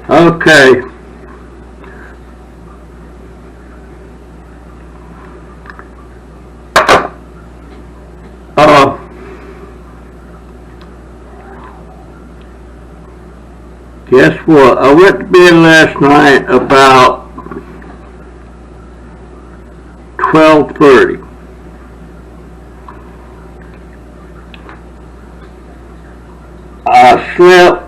Okay. Uh, guess what? I went to bed last night about 12:30. I slept.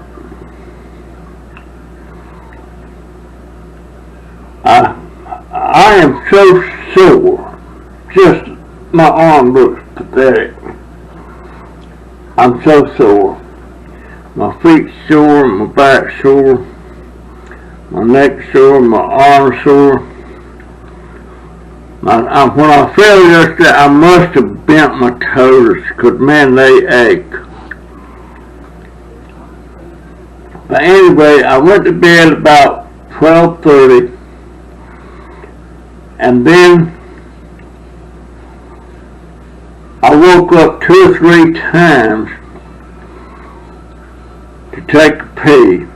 I am so sore. Just my arm looks pathetic. I'm so sore. My feet sore, my back sore, my neck sore, my arm sore. When I fell yesterday, I must have bent my toes, because man, they ache. But anyway, I went to bed about 12:30, and then I woke up 2 or 3 times to take a pee.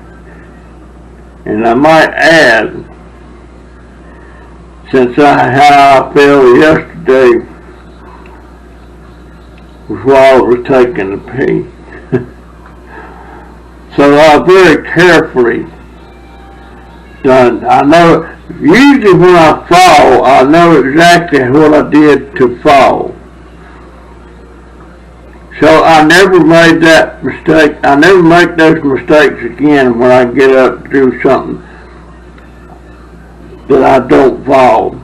And I might add, since how I felt yesterday was while I was taking the pee. So I very carefully done. I know, usually when I fall, I know exactly what I did to fall. So I never made that mistake. I never make those mistakes again when I get up to do something that I don't fall.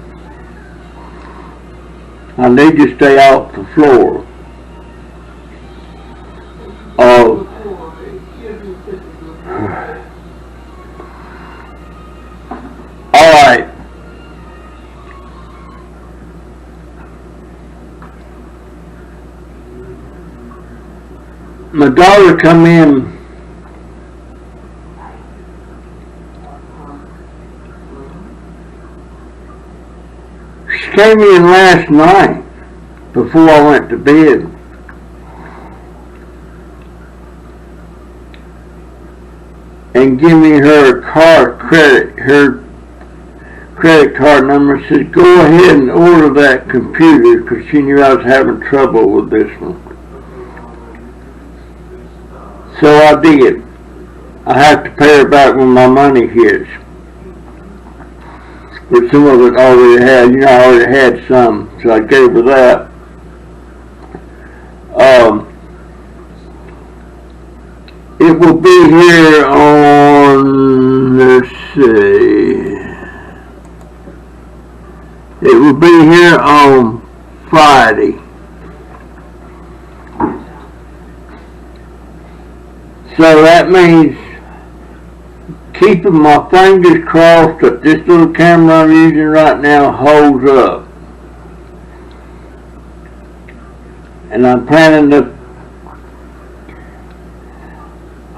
I need to stay off the floor. Alright. My daughter come in she came in last night before I went to bed. And give me her her credit card number. Said, go ahead and order that computer, because she knew I was having trouble with this one. So I did. I have to pay her back when my money hits. But some of it already had, I already had some, so I gave her that. It will be here on, let's see, it will be here on Friday. So that means keeping my fingers crossed that this little camera I'm using right now holds up. And I'm planning to,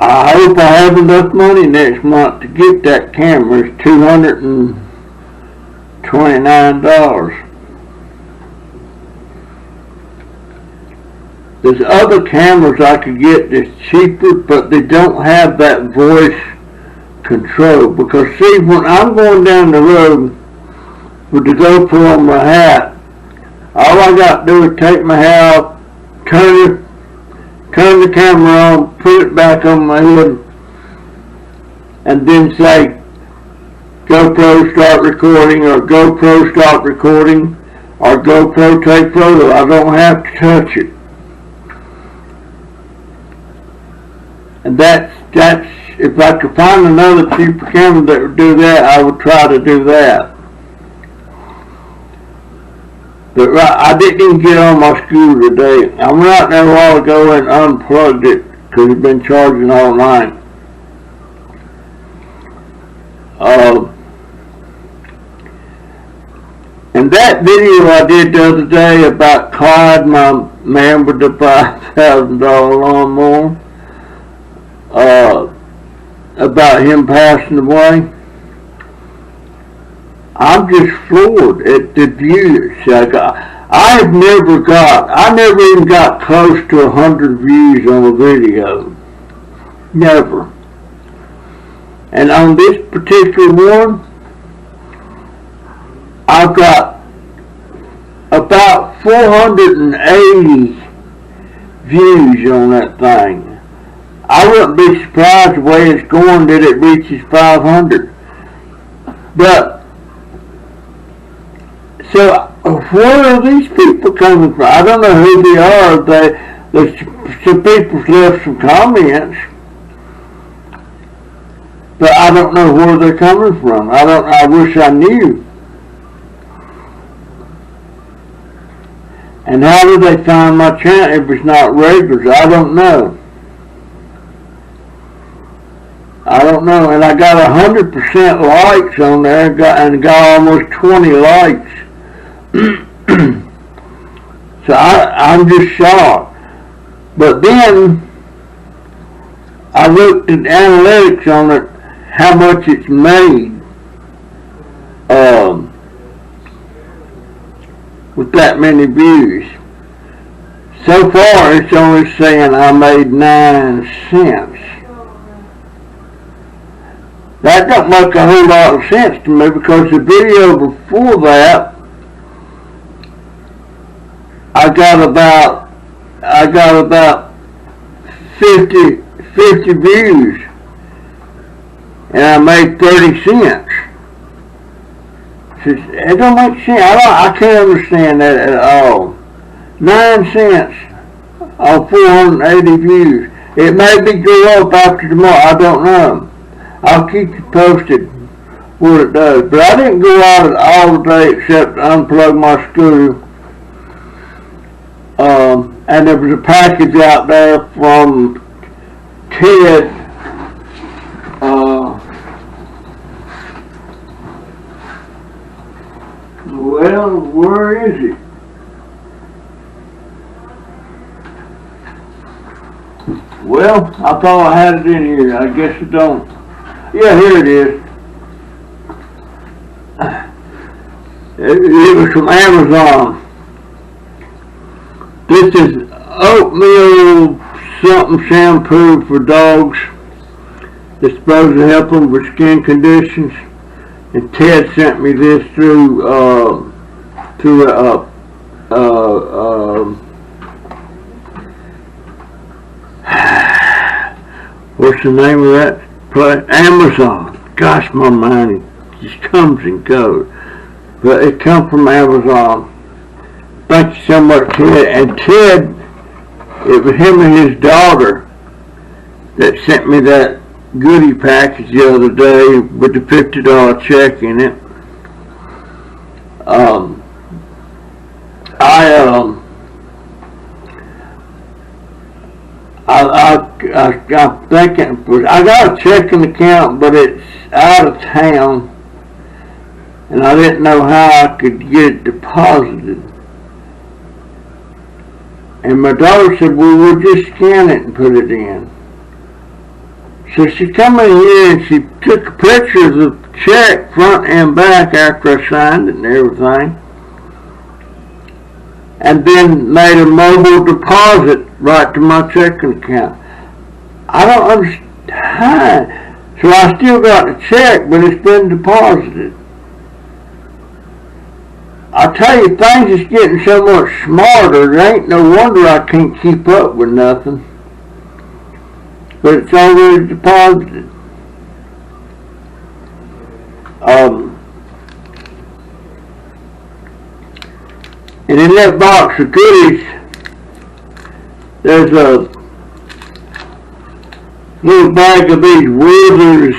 I hope I have enough money next month to get that camera. It's $229. There's other cameras I could get that's cheaper, but they don't have that voice control. Because see, when I'm going down the road with the GoPro on my hat, all I got to do is take my hat off, turn the camera on, put it back on my head, and then say, GoPro start recording, or GoPro stop recording, or GoPro take photo. I don't have to touch it. And that's, if I could find another cheaper camera that would do that, I would try to do that. But I didn't even get on my scooter today. I went out there a while ago and unplugged it, because it's been charging all night. And that video I did the other day about Clyde, my man with the $5,000 lawnmower, about him passing away, I'm just floored at the views I got. I never even got close to 100 views on a video. Never. And on this particular one, I've got about 480 views on that thing. I wouldn't be surprised the way it's going that it reaches 500. But, so, where are these people coming from? I don't know who they are. Some people left some comments, but I don't know where they're coming from. I wish I knew. And how do they find my channel if it's not regulars? I don't know. And I got 100% likes on there, and got almost 20 likes. So I'm just shocked. But then I looked at analytics on it, how much it's made with that many views. So far it's only saying I made 9 cents. That don't make a whole lot of sense to me, because the video before that I got about 50 views, and I made 30 cents. It don't make sense. I can't understand that at all. 9 cents on 480 views. It may be go up after tomorrow. I don't know. I'll keep you posted what it does. But I didn't go out all the day except unplug my scooter. And there was a package out there from Ted. Well, where is it? Well, I thought I had it in here. I guess I don't. Yeah, here it is. It was from Amazon. This is oatmeal something shampoo for dogs. It's supposed to help them with skin conditions. And Ted sent me this through what's the name of that place? Amazon. Gosh, my mind just comes and goes. But it comes from Amazon. Thank you so much, Ted. And Ted, it was him and his daughter that sent me that goodie package the other day with the $50 check in it. I'm thinking, I got a checking account, but it's out of town, and I didn't know how I could get it deposited. And my daughter said, well, we'll just scan it and put it in. So she come in here and she took a picture of the check front and back after I signed it and everything. And then made a mobile deposit right to my checking account. I don't understand. So I still got the check, but it's been deposited. I tell you, things is getting so much smarter, there ain't no wonder I can't keep up with nothing. But it's already deposited. And in that box of goodies, there's a little bag of these Werther's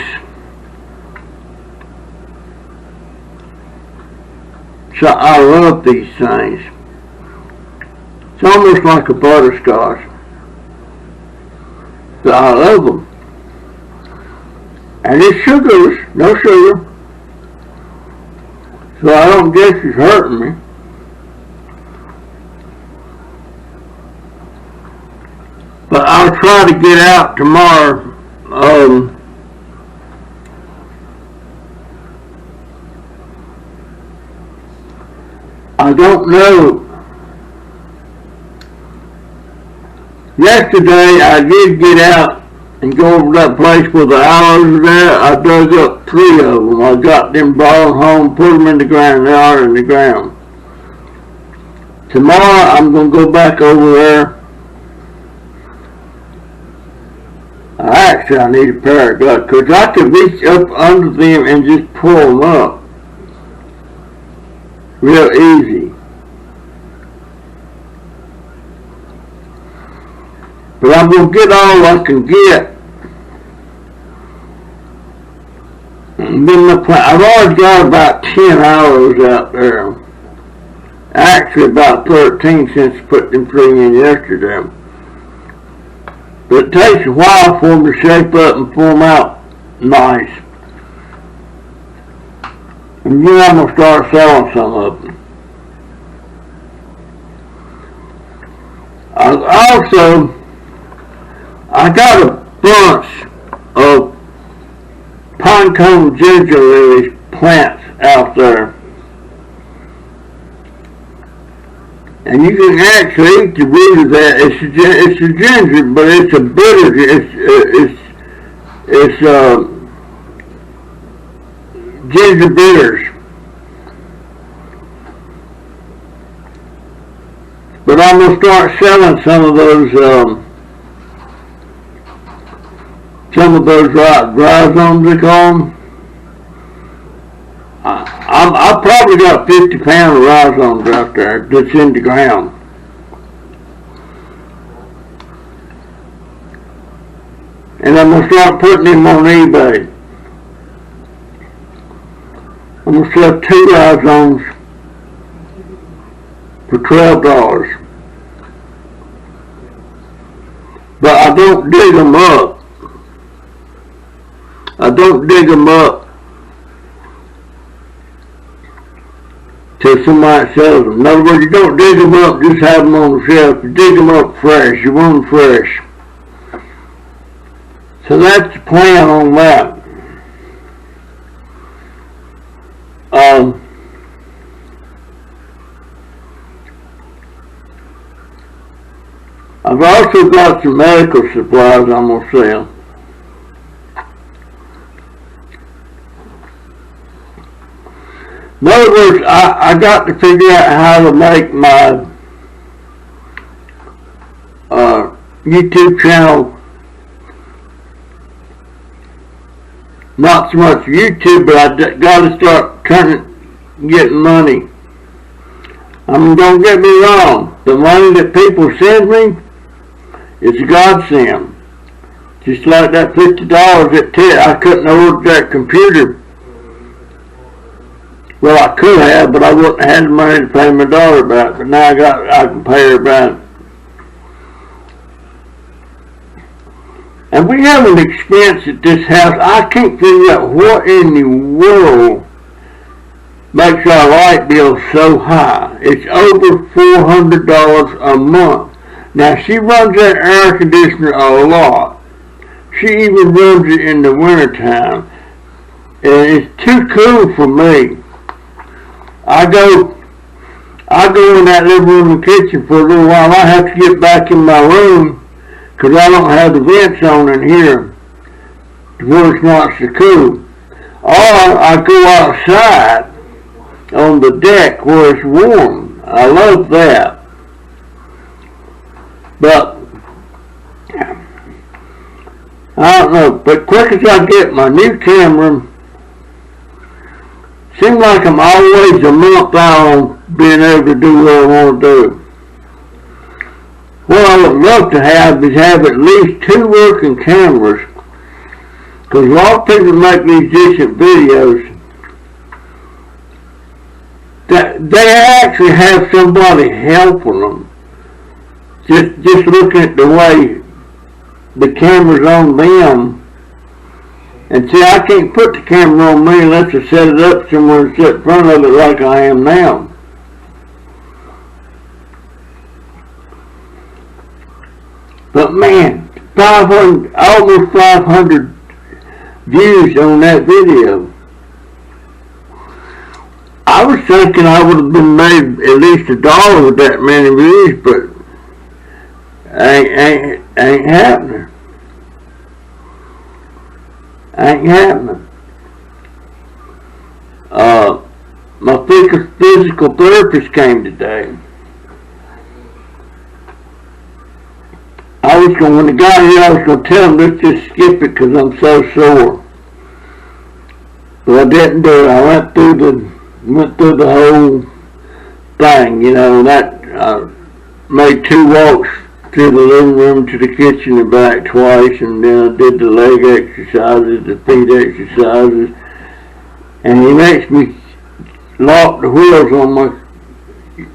So I love these things. It's almost like a butterscotch. But I love them. And it's sugarless, no sugar. So I don't guess it's hurting me. But I'll try to get out tomorrow. I don't know. Yesterday I did get out and go over that place where the aloes are at. I dug up 3 of them. I got them brought home, put them in the ground. They are in the ground. Tomorrow I'm going to go back over there. Actually, I need a pair of gloves because I can reach up under them and just pull them up real easy. But I'm going to get all I can get. And then I've already got about 10 hours out there. Actually, about 13 since I put them 3 in yesterday. But it takes a while for them to shape up and form out nice. And then I'm going to start selling some of them. I got a bunch of pinecone ginger lilies plants out there. And you can actually eat the root of that. It's a ginger, but it's a bitter. It's ginger bitters. But I'm gonna start selling some of those rhizomes they call them. I probably got 50 pounds of rhizomes out there that's in the ground. And I'm going to start putting them on eBay. I'm going to sell 2 rhizomes for $12. But I don't dig them up. I don't dig them up till somebody sells them. In other words, you don't dig them up, just have them on the shelf. You dig them up fresh. You want them fresh. So that's the plan on that. I've also got some medical supplies I'm going to sell. In other words, I got to figure out how to make my YouTube channel not so much YouTube, but I got to start getting money. I mean, don't get me wrong. The money that people send me is a godsend. Just like that $50 that I couldn't order that computer. Well, I could have, but I wouldn't have had the money to pay my daughter back. But now I can pay her back. And we have an expense at this house. I can't figure out what in the world makes our light bill so high. It's over $400 a month. Now, she runs that air conditioner a lot. She even runs it in the wintertime. And it's too cool for me. I go in that living room and kitchen for a little while. I have to get back in my room because I don't have the vents on in here where it's not so cool. Or I go outside on the deck where it's warm. I love that. But I don't know. But quick as I get my new camera, seems like I'm always a month out on being able to do what I want to do. What I would love to have is have at least 2 working cameras, because a lot of people make these decent videos that they actually have somebody helping them. Just looking at the way the camera's on them. And see, I can't put the camera on me unless I set it up somewhere and sit in front of it like I am now. But man, almost 500 views on that video. I was thinking I would have been made at least $1 with that many views, but ain't happening. Ain't happening. My physical therapist came today. When the guy here, I was going to tell him, let's just skip it because I'm so sore. But I didn't do it. I went through the whole thing, that made 2 walks through the living room to the kitchen and back twice, and then I did the leg exercises, the feet exercises, and he makes me lock the wheels on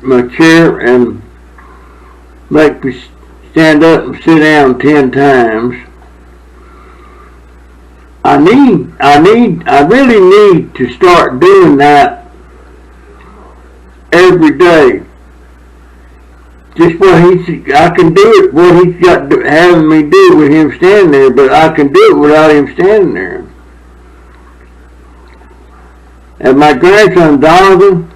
my chair and make me stand up and sit down 10 times. I really need to start doing that every day. Just I can do it, what he's got having me do with him standing there, but I can do it without him standing there. And my grandson Donovan,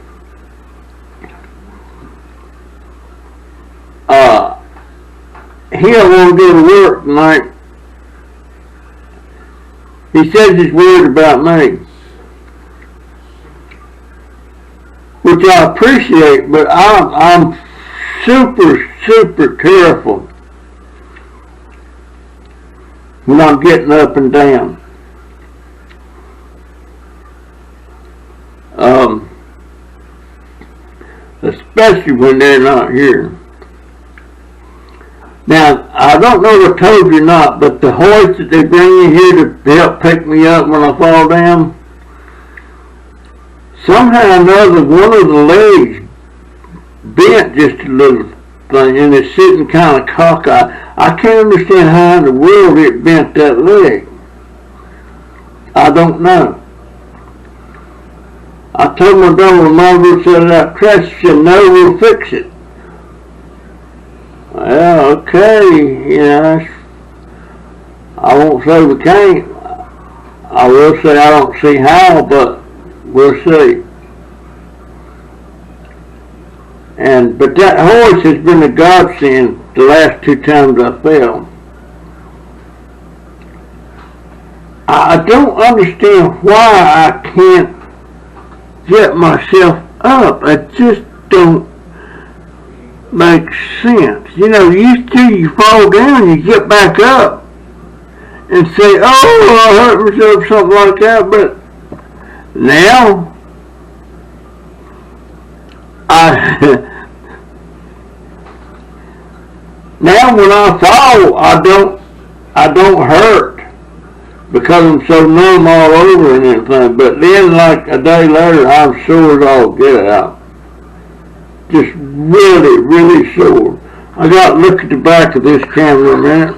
he don't want to go to work tonight. He says he's worried about me, which I appreciate, but I'm super careful when I'm getting up and down. Especially when they're not here. Now, I don't know if I told you or not, but the hoist that they bring in here to help pick me up when I fall down, somehow or another one of the legs bent just a little thing, and it's sitting kind of cockeyed. I can't understand how in the world it bent that leg. I don't know. I told my daughter, Mom will set it out crash. She said, no, we'll fix it. Well, okay, I won't say we can't. I will say I don't see how, but we'll see. But that horse has been a godsend the last 2 times I fell. I don't understand why I can't get myself up. I just don't make sense. Used to you fall down, you get back up and say, oh, I hurt myself, something like that, but now now when I fall, I don't hurt because I'm so numb all over and everything, but then like a day later, I'm sore as all get out. Just really sore. I got to look at the back of this camera a minute.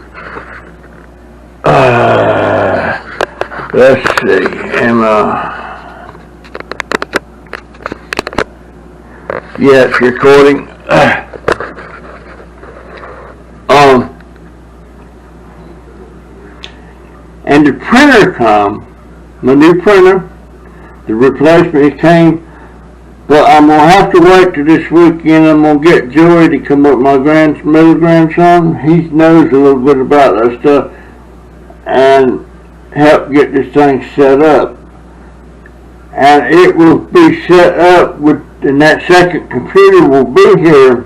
Let's see. Yeah, it's recording. And the printer come, my new printer, the replacement came. But I'm going to have to wait till this weekend. I'm going to get Joey to come up, my middle grandson. He knows a little bit about that stuff. And help get this thing set up. And it will be set up and that second computer will be here.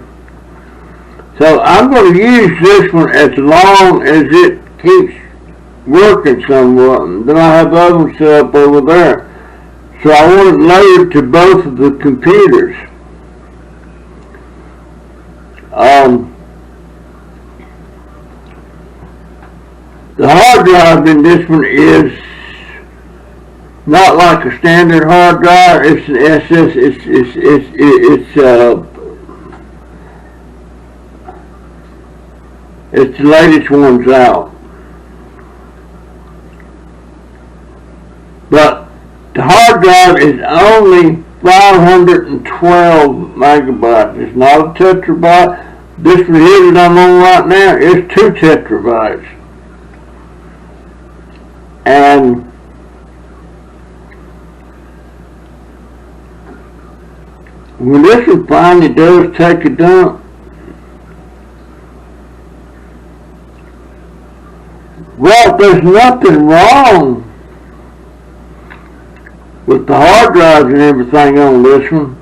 So I'm going to use this one as long as it keeps working somewhat. And then I have the other one set up over there. So I want it loaded to both of the computers. The hard drive in this one is not like a standard hard drive. It's an SS. It's the latest ones out. But the hard drive is only 512 megabytes. It's not a tetrabyte. This one here that I'm on right now is 2 tetrabytes. And when this one finally does take a dump, well, there's nothing wrong with the hard drives and everything on this one,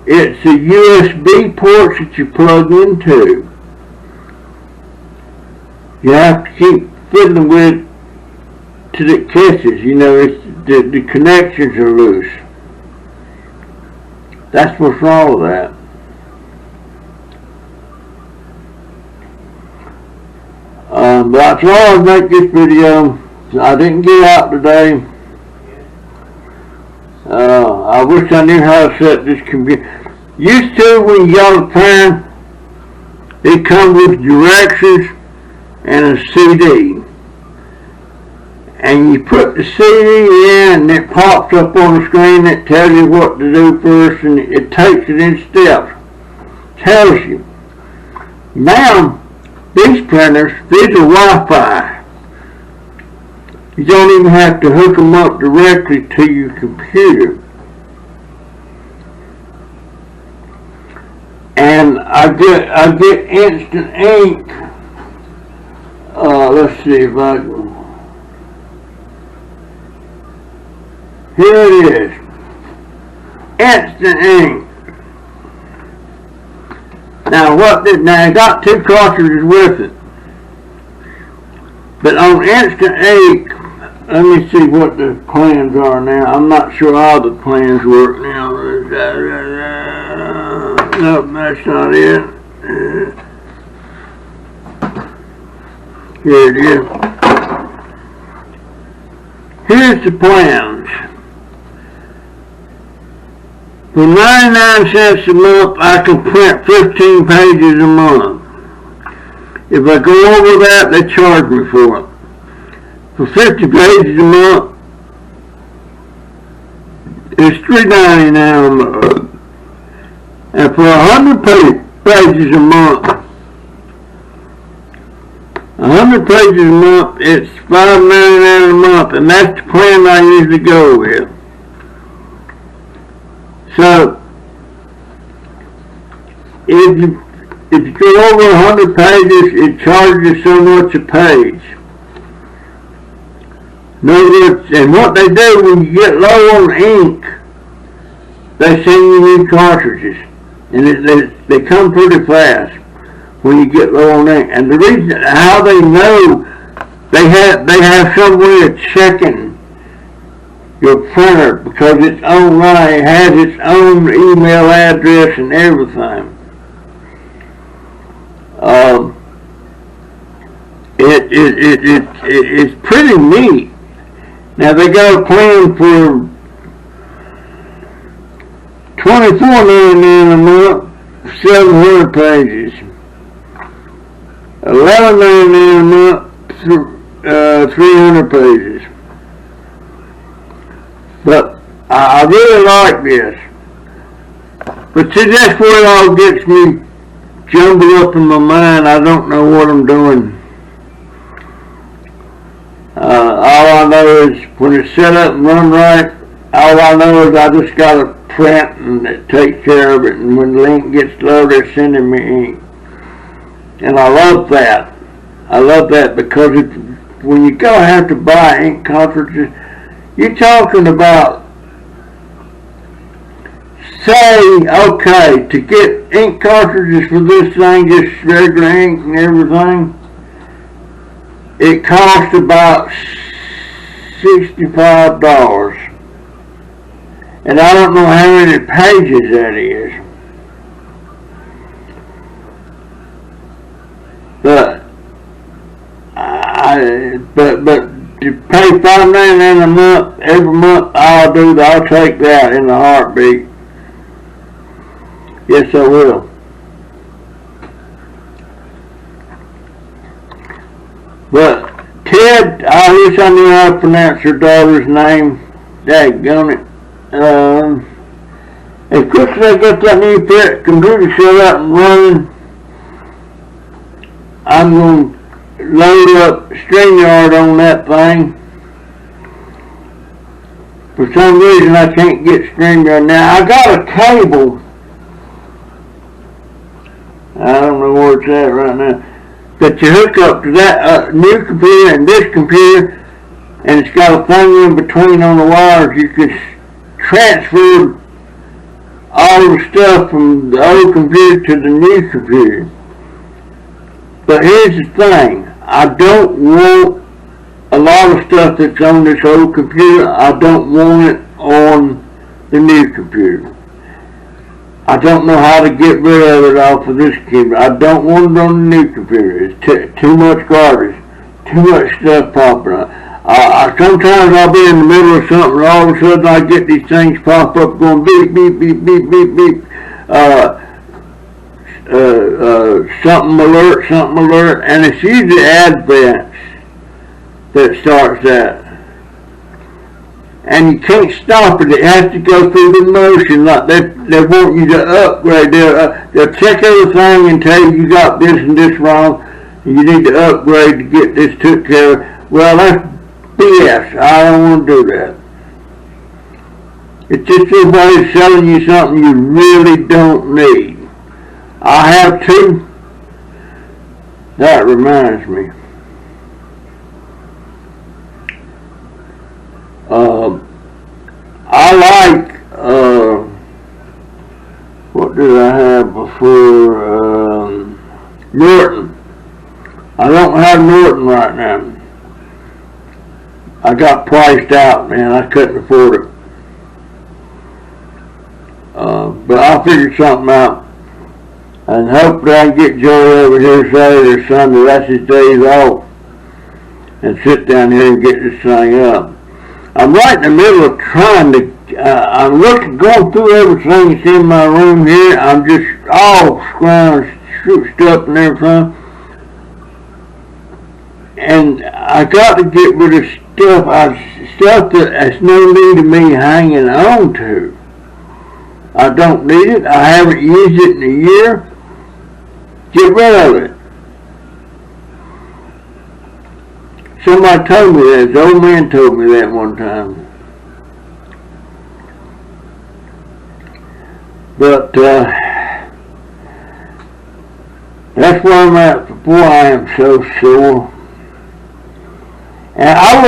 it's the USB ports that you plug into. You have to keep fiddling with it till it catches. You know, the connections are loose. That's what's wrong with that. But that's all I make this video. I didn't get out today. I wish I knew how to set this computer. Used to, when you got a pan, it comes with directions and a CD. And you put the CD in and it pops up on the screen that tells you what to do first, and it takes it in steps. Tells you. Now, these printers, these are Wi-Fi. You don't even have to hook them up directly to your computer. And I get Instant Ink. Let's see if I can. Here it is. Instant Ink. Now I got 2 cartridges with it. But on Instant Ink, let me see what the plans are now. I'm not sure how the plans work now. No, that's not it. Here it is. Here's the plans. For 99 cents a month, I can print 15 pages a month. If I go over that, they charge me for it. For 50 pages a month, it's $3.99 a month. And for 100 pages a month, 100 pages a month, it's $5.99 a month, and that's the plan I usually go with. So, if you go over 100 pages, it charges you so much a page. In other words, and what they do when you get low on ink, they send you new cartridges, and they come pretty fast when you get low on ink. And the reason how they know, they have some way of checking your printer, because it's online, it has its own email address and everything. It's pretty neat. Now they got a plan for $24.99 a month, 700 pages. $11.99 a month, 300 pages. But I really like this. But see, that's where it all gets me jumbled up in my mind. I don't know what I'm doing. All I know is when it's set up and run right, all I know is I just got to print and it takes care of it. And when the ink gets low, they're sending me ink. And I love that. I love that because when you go have to buy ink cartridges, you're talking about, say, okay, to get ink cartridges for this thing, just regular ink and everything, it costs about $65. And I don't know how many pages that is. But to pay $5.99 a month, every month, I'll take that in a heartbeat. Yes, I will. But Ted, I wish I knew how to pronounce your daughter's name. Daggone it. As quick as I get that new computer set up and running, I'm going to load up StreamYard on that thing. For some reason I can't get StreamYard now. I got a cable. I don't know where it's at right now. That you hook up to that new computer and this computer, and it's got a thing in between on the wires. You could transferred all the stuff from the old computer to the new computer. But here's the thing, I don't want a lot of stuff that's on this old computer, I don't want it on the new computer. I don't know how to get rid of it off of this computer. I don't want it on the new computer. It's too much garbage, too much stuff popping up. Sometimes I'll be in the middle of something and all of a sudden I get these things pop up going beep, beep, beep, beep, beep, beep. Something alert, and it's usually Advance that starts that. And you can't stop it. It has to go through the motion. Like they want you to upgrade. They'll check everything and tell you got this and this wrong. And you need to upgrade to get this took care of. Well, that's BS. I don't want to do that. It's just somebody selling you something you really don't need. I have two. That reminds me. I like, what did I have before, Norton. I don't have Norton right now. I got priced out, man. I couldn't afford it. But I'll figure something out. And hopefully I can get Joey over here Saturday or Sunday. That's his days off. And sit down here and get this thing up. I'm right in the middle of trying to, going through everything that's in my room here. I'm just all scrounged up and everything. And I got to get rid of stuff that's no need of me hanging on to. I don't need it. I haven't used it in a year. Get rid of it. Somebody told me that. The old man told me that one time. But that's where I'm at. Boy, I am so sore. And I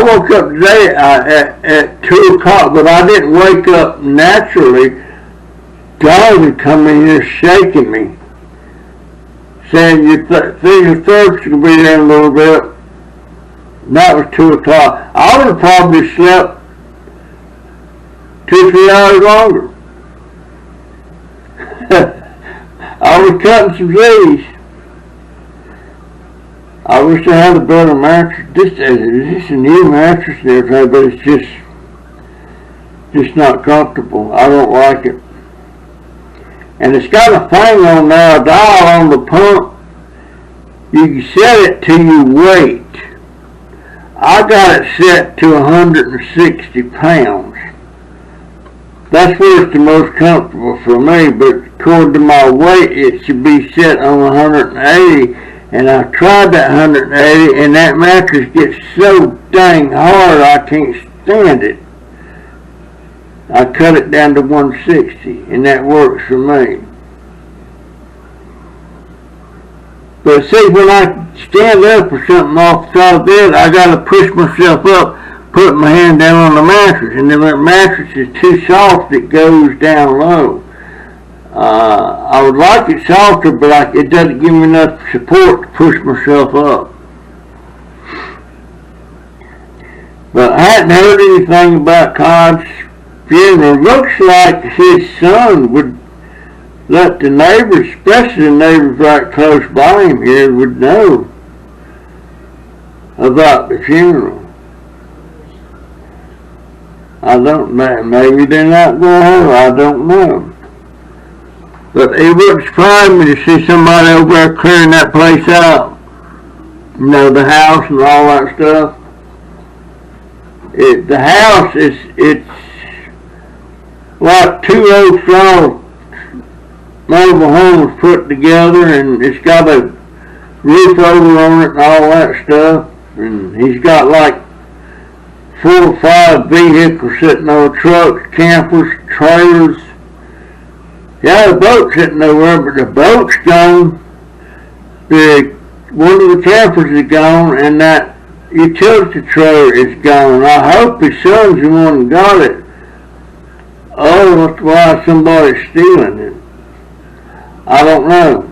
woke up today at 2 o'clock, but I didn't wake up naturally. God would come in here shaking me, saying your thirst will be there in a little bit. And that was 2 o'clock. I would have probably slept 2-3 hours longer. I was cutting some trees. I wish I had a better mattress. This is a new mattress and everything, but it's just not comfortable. I don't like it. And it's got a thing on there, a dial on the pump. You can set it to your weight. I got it set to 160 pounds. That's where it's the most comfortable for me, but according to my weight, it should be set on 180. And I tried that 180, and that mattress gets so dang hard I can't stand it. I cut it down to 160, and that works for me. But see, when I stand up or something off the top of the bed, I gotta push myself up, put my hand down on the mattress, and then that mattress is too soft, it goes down low. I would like it softer, but it doesn't give me enough support to push myself up. But I hadn't heard anything about Todd's funeral. Looks like his son would let the neighbors, especially the neighbors right close by him here, would know about the funeral. I don't know. Maybe they're not going home. I don't know. But it wouldn't surprise me to see somebody over there clearing that place out. You know, the house and all that stuff. The house it's like 2 old straw mobile homes put together, and it's got a roof over on it and all that stuff. And he's got like 4 or 5 vehicles sitting on trucks, campers, trailers. Yeah, the boat's sitting nowhere, but the boat's gone. One of the campers is gone, and that utility trailer is gone. I hope his son's the one that got it. oh, that's why somebody's stealing it. I don't know.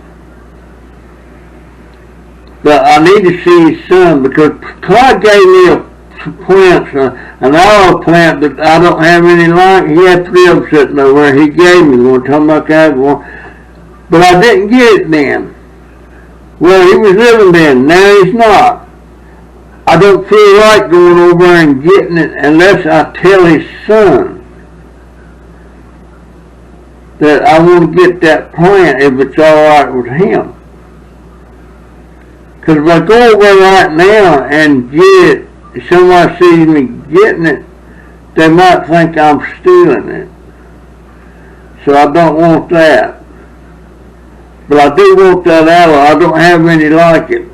But I need to see his son, because Clyde gave me some plants, an olive plant that I don't have any like. He had 3 of them sitting over there. He gave me one, talking about that one. But I didn't get it then. Well, he was living then. Now he's not. I don't feel like going over and getting it unless I tell his son that I want to get that plant if it's alright with him. Because if I go over right now and get it, if somebody sees me getting it, they might think I'm stealing it. So I don't want that. But I do want that aloe. I don't have any like it.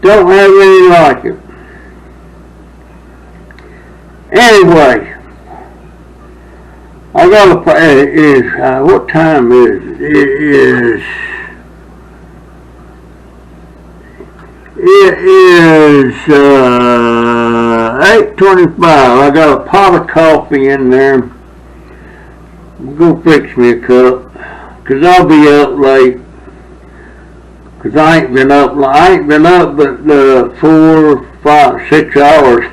Don't have any like it. Anyway, I got a, what time is it? It is 8:25. I got a pot of coffee in there. I'm gonna fix me a cup, 'cause I'll be up late. 'Cause I ain't been up but 4, 5, 6 hours.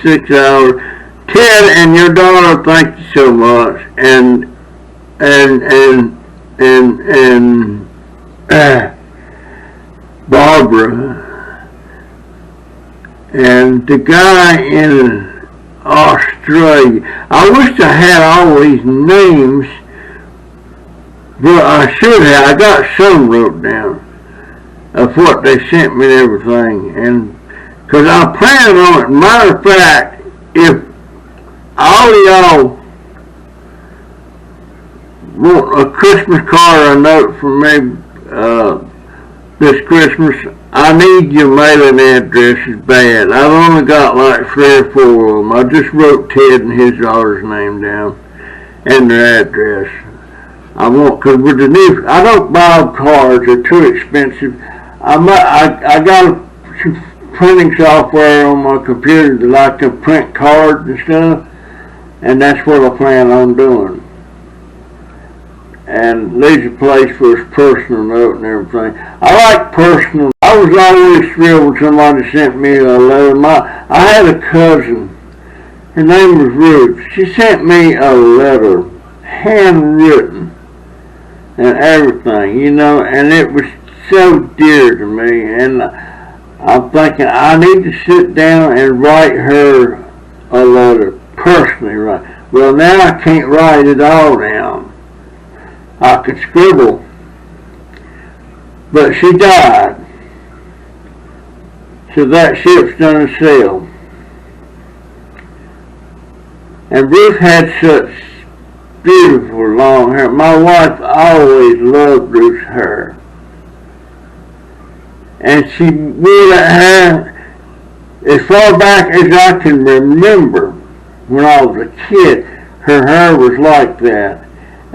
6 hours. Ted and your daughter, thank you so much. And Barbara, and the guy in Australia. I wish I had all these names, but I should have. I got some wrote down of what they sent me and everything, and because I'm planning on it. Matter of fact, if all of y'all want a Christmas card or a note from me this Christmas, I need your mailing addresses bad. I've only got like 3 or 4 of them. I just wrote Ted and his daughter's name down and their address. I want, because with the new, I don't buy cards, they're too expensive. I got some printing software on my computer that I can print cards and stuff, and that's what I plan on doing. And leaves a place for his personal note and everything. I like personal. I was always thrilled when somebody sent me a letter. I had a cousin. Her name was Ruth. She sent me a letter, handwritten and everything, you know, and it was so dear to me. And I'm thinking I need to sit down and write her a letter, personally write. Well, now I can't write it all down. I could scribble, but she died, so that ship's done sail. And Ruth had such beautiful long hair. My wife always loved Ruth's hair, and she wore that hair as far back as I can remember. When I was a kid, her hair was like that.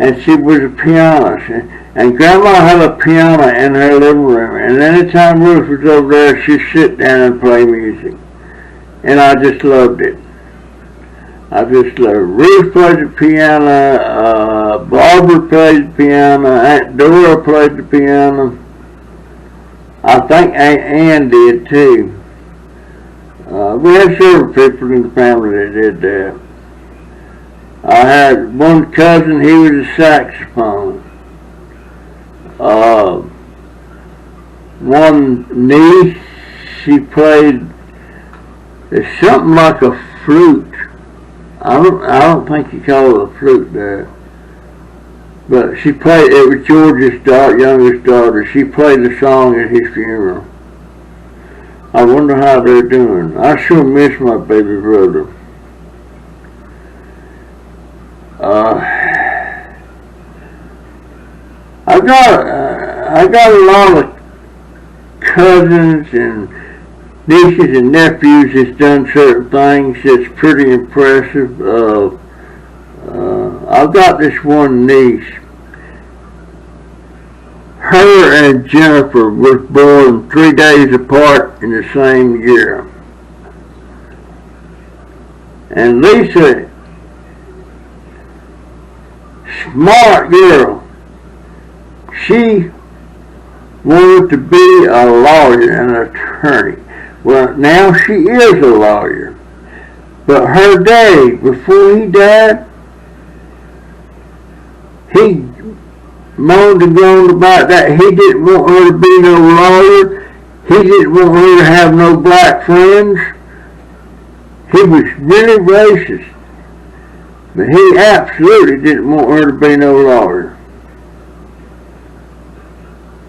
And she was a pianist, and Grandma had a piano in her living room, and anytime Ruth was over there, she'd sit down and play music, and I just loved it. I just loved it. Ruth played the piano, Barbara played the piano, Aunt Dora played the piano. I think Aunt Ann did too. We had several people in the family that did that. I had one cousin, he was a saxophone. One niece, she played, it's something like a flute. I don't think you call it a flute there. But she played, it was George's youngest daughter. She played the song at his funeral. I wonder how they're doing. I sure miss my baby brother. I got a lot of cousins and nieces and nephews that's done certain things that's pretty impressive. I've got this one niece. Her and Jennifer was born 3 days apart in the same year. And Lisa, smart girl, she wanted to be a lawyer and an attorney. Well, now she is a lawyer. But her daddy, before he died, he moaned and groaned about that. He didn't want her to be no lawyer. He didn't want her to have no black friends. He was really racist. But he absolutely didn't want her to be no lawyer.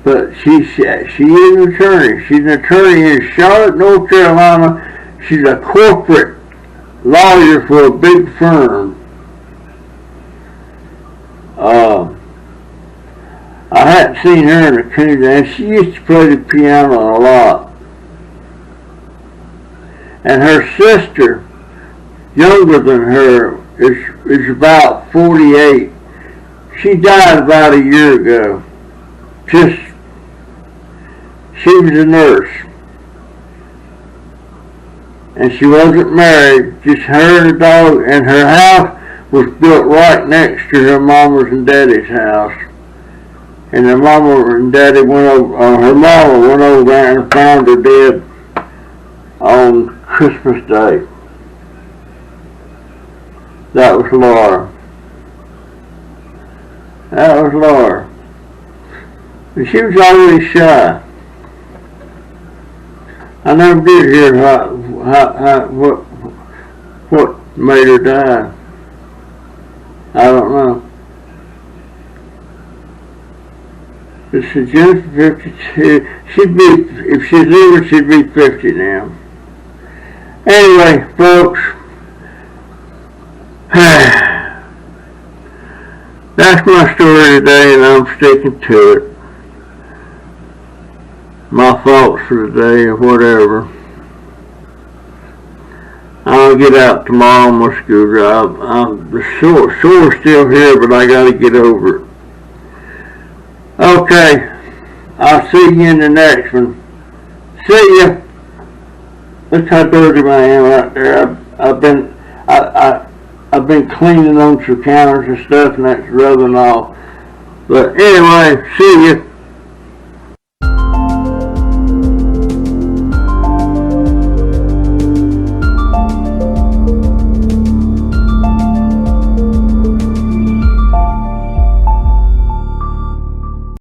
But she is an attorney. She's an attorney in Charlotte, North Carolina. She's a corporate lawyer for a big firm. I hadn't seen her in a community, and she used to play the piano a lot. And her sister, younger than her, is about 48. She died about a year ago. She was a nurse. And she wasn't married, just her and a dog, and her house was built right next to her mama's and daddy's house. And her mama and daddy went over, her mama went over there and found her dead on Christmas Day. That was Laura. That was Laura. And she was always shy. I never did hear what made her die. I don't know. This is Jennifer 52. If she's living, she'd be 50 now. Anyway, folks, that's my story today, and I'm sticking to it. My thoughts for today or whatever. I'll get out tomorrow on my school drive. The sore's still here, but I gotta get over it. Okay, I'll see you in the next one. See ya. Look how dirty I am right there. I've been cleaning on some counters and stuff, and that's rubbing off. But anyway, see ya.